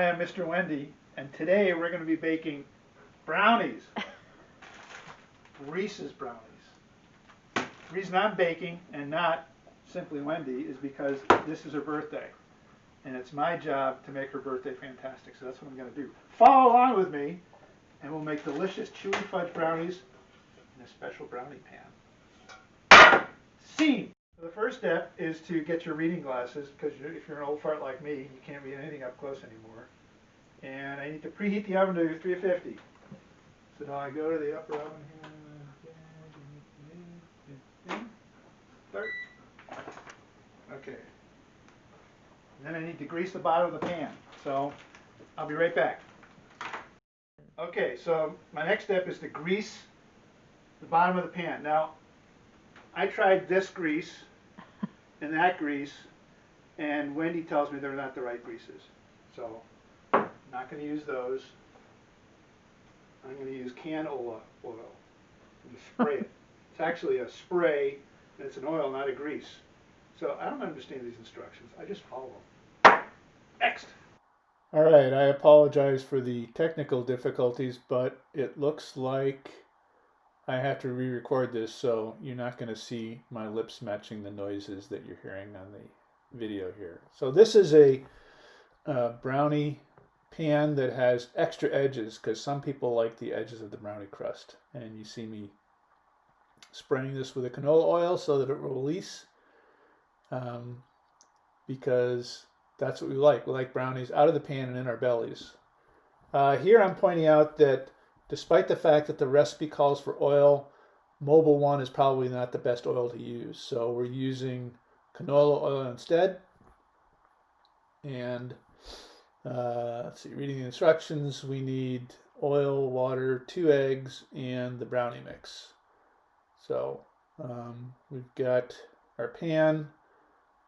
Hi, I'm Mr. Wendy, and today we're going to be baking brownies, Reese's brownies. The reason I'm baking and not simply Wendy is because this is her birthday, and it's my job to make her birthday fantastic, so that's what I'm going to do. Follow along with me, and we'll make delicious chewy fudge brownies in a special brownie pan. Scene! So the first step is to get your reading glasses, because if you're an old fart like me, you can't read anything up close anymore. And I need to preheat the oven to 350. So now I go to the upper oven here. Start. Okay. And then I need to grease the bottom of the pan. So I'll be right back. Okay, so my next step is to grease the bottom of the pan. Now, I tried this grease and that grease, and Wendy tells me they're not the right greases. So I'm not going to use those. I'm going to use canola oil and spray it. It's actually a spray, and it's an oil, not a grease. So I don't understand these instructions. I just follow them. Next. All right, I apologize for the technical difficulties, but it looks like I have to re-record this, so you're not going to see my lips matching the noises that you're hearing on the video here. So this is a brownie pan that has extra edges, because some people like the edges of the brownie crust. And you see me spraying this with a canola oil so that it will release, because that's what we like. We like brownies out of the pan and in our bellies. Here I'm pointing out that despite the fact that the recipe calls for oil, Mobile One is probably not the best oil to use. So we're using canola oil instead. And let's see, reading the instructions, we need oil, water, 2 eggs, and the brownie mix. So we've got our pan,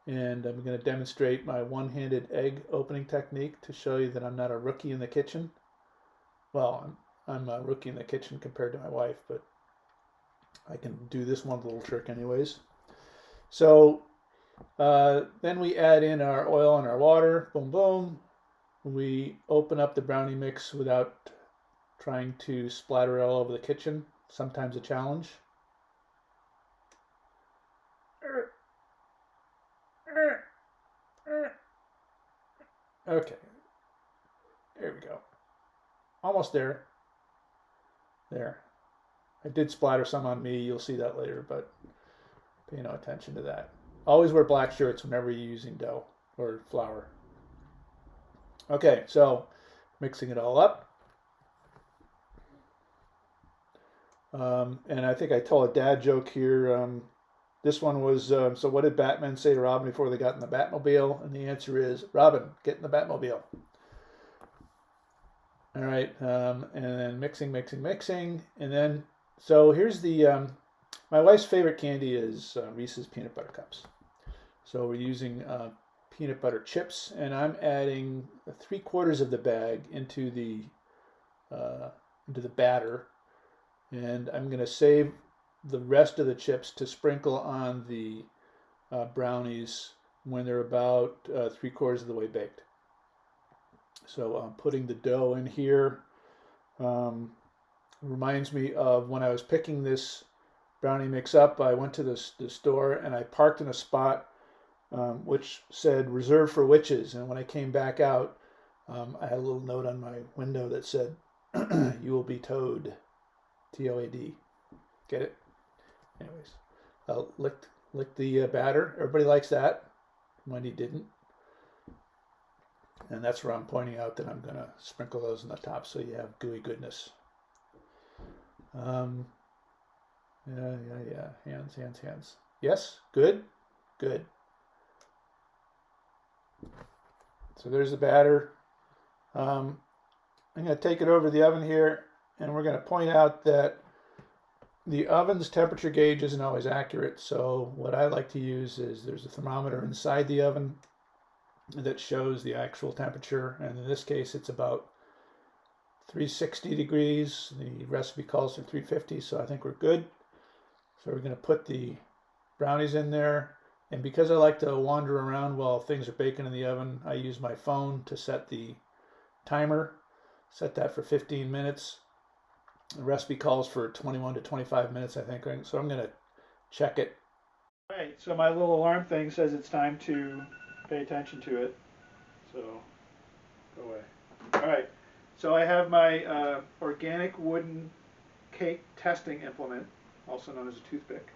and I'm going to demonstrate my one-handed egg opening technique to show you that I'm not a rookie in the kitchen. Well, I'm a rookie in the kitchen compared to my wife, but I can do this one little trick anyways. So then we add in our oil and our water, boom, boom. We open up the brownie mix without trying to splatter it all over the kitchen, sometimes a challenge. Okay, there we go. Almost there. There. I did splatter some on me. You'll see that later, but pay no attention to that. Always wear black shirts whenever you're using dough or flour. Okay, so mixing it all up. And I think I told a dad joke here. This one was, so what did Batman say to Robin before they got in the Batmobile? And the answer is, Robin, get in the Batmobile. All right, and then mixing. And then, so here's the, my wife's favorite candy is Reese's Peanut Butter Cups. So we're using peanut butter chips, and I'm adding 3/4 of the bag into the batter, and I'm going to save the rest of the chips to sprinkle on the brownies when they're about 3/4 of the way baked. So I'm putting the dough in here. Reminds me of when I was picking this brownie mix up. I went to the store and I parked in a spot which said reserved for witches. And when I came back out, I had a little note on my window that said, you will be towed, T-O-A-D. Get it? Anyways, I'll lick the batter. Everybody likes that. Wendy didn't. And that's where I'm pointing out that I'm going to sprinkle those on the top so you have gooey goodness. Yeah. Hands. Yes? Good? Good. So there's the batter. I'm going to take it over the oven here, and we're going to point out that the oven's temperature gauge isn't always accurate. So what I like to use is there's a thermometer inside the oven that shows the actual temperature, and in this case it's about 360 degrees. The recipe calls for 350, so I think we're good. So we're going to put the brownies in there, and because I like to wander around while things are baking in the oven, I use my phone to set the timer, set that for 15 minutes. The recipe calls for 21 to 25 minutes, I think. So I'm going to check it. All right, so my little alarm thing says it's time to pay attention to it. So go away. All right, so I have my organic wooden cake testing implement, also known as a toothpick.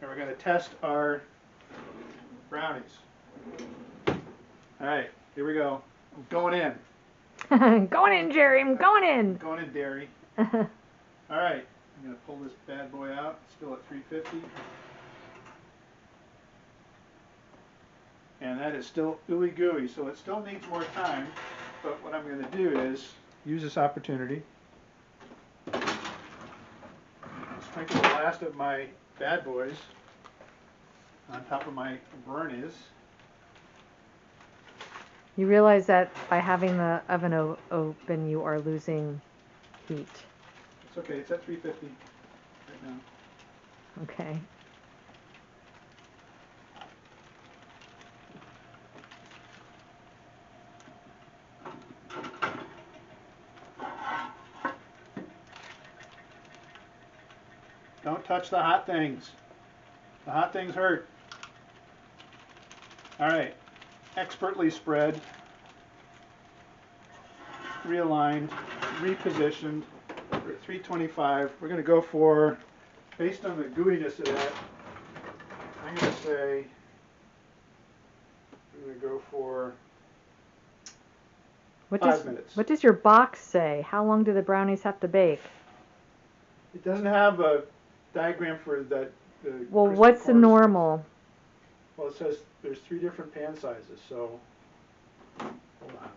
And we're going to test our brownies. All right, here we go. I'm going in. Going in, Jerry. I'm going in. Going in, dairy. All right, I'm going to pull this bad boy out. It's still at 350. And that is still ooey gooey, so it still needs more time. But what I'm going to do is use this opportunity. Sprinkle the last of my bad boys on top of my Brownies. You realize that by having the oven open, you are losing heat. It's okay, it's at 350 right now. Okay. Don't touch the hot things. The hot things hurt. All right, expertly spread, realigned, repositioned. We're at 325. We're going to go for, based on the gooiness of that, I'm going to say we're going to go for 5 minutes. What does your box say? How long do the brownies have to bake? It doesn't have a diagram for that. Well, what's the normal? Well, it says there's 3 different pan sizes, so hold on.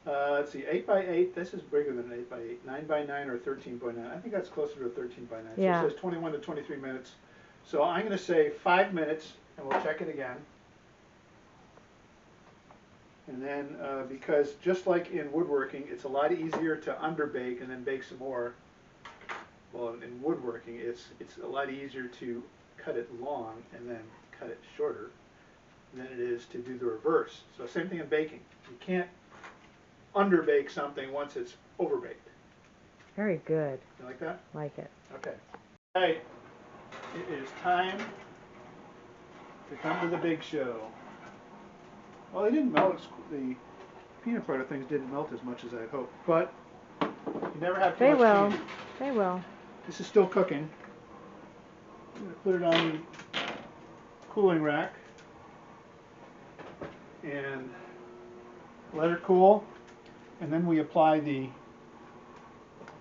Let's see, 8 by 8. This is bigger than 8 by 8. 9 by 9 or 13 by 9. I think that's closer to 13 by 9. Yeah. So it says 21 to 23 minutes. So I'm going to say 5 minutes, and we'll check it again. And then, because just like in woodworking, it's a lot easier to underbake and then bake some more. Well, in woodworking, it's a lot easier to cut it long and then cut it shorter than it is to do the reverse. So same thing in baking. You can't underbake something once it's overbaked. Very good. You like that? Like it. Okay. All right. It is time to come to the big show. Well, they didn't melt. The peanut butter things didn't melt as much as I'd hoped, but you never have too much candy. They will. This is still cooking. I'm going to put it on the cooling rack and let it cool, and then we apply the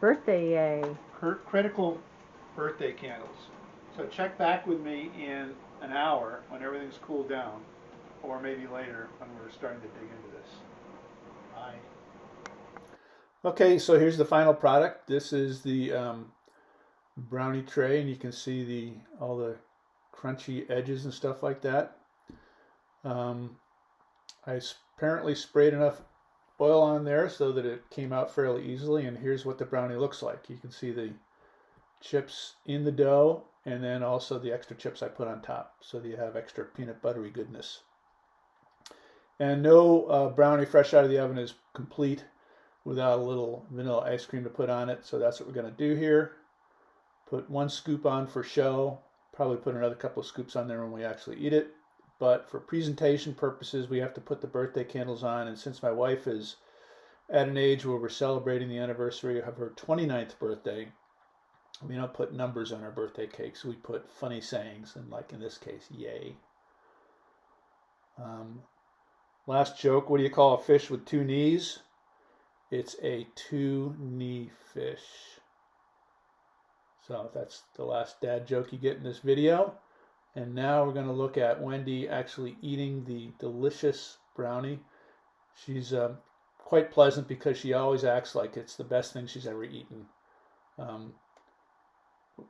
Birthday critical birthday candles. So check back with me in an hour when everything's cooled down, or maybe later when we're starting to dig into this. Bye. Okay, so here's the final product. This is the brownie tray, and you can see all the crunchy edges and stuff like that. I apparently sprayed enough oil on there so that it came out fairly easily, and here's what the brownie looks like. You can see the chips in the dough, and then also the extra chips I put on top, so that you have extra peanut buttery goodness. And no brownie fresh out of the oven is complete without a little vanilla ice cream to put on it, so that's what we're going to do here. Put 1 scoop on for show, probably put another couple of scoops on there when we actually eat it. But for presentation purposes, we have to put the birthday candles on, and since my wife is at an age where we're celebrating the anniversary of her 29th birthday, we don't put numbers on our birthday cakes. We put funny sayings, and like in this case, yay. Last joke, what do you call a fish with 2 knees? It's a 2-knee fish. So that's the last dad joke you get in this video. And now we're going to look at Wendy actually eating the delicious brownie. She's quite pleasant because she always acts like it's the best thing she's ever eaten.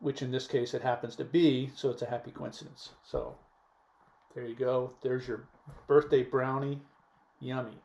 Which in this case it happens to be, so it's a happy coincidence. So there you go. There's your birthday brownie. Yummy.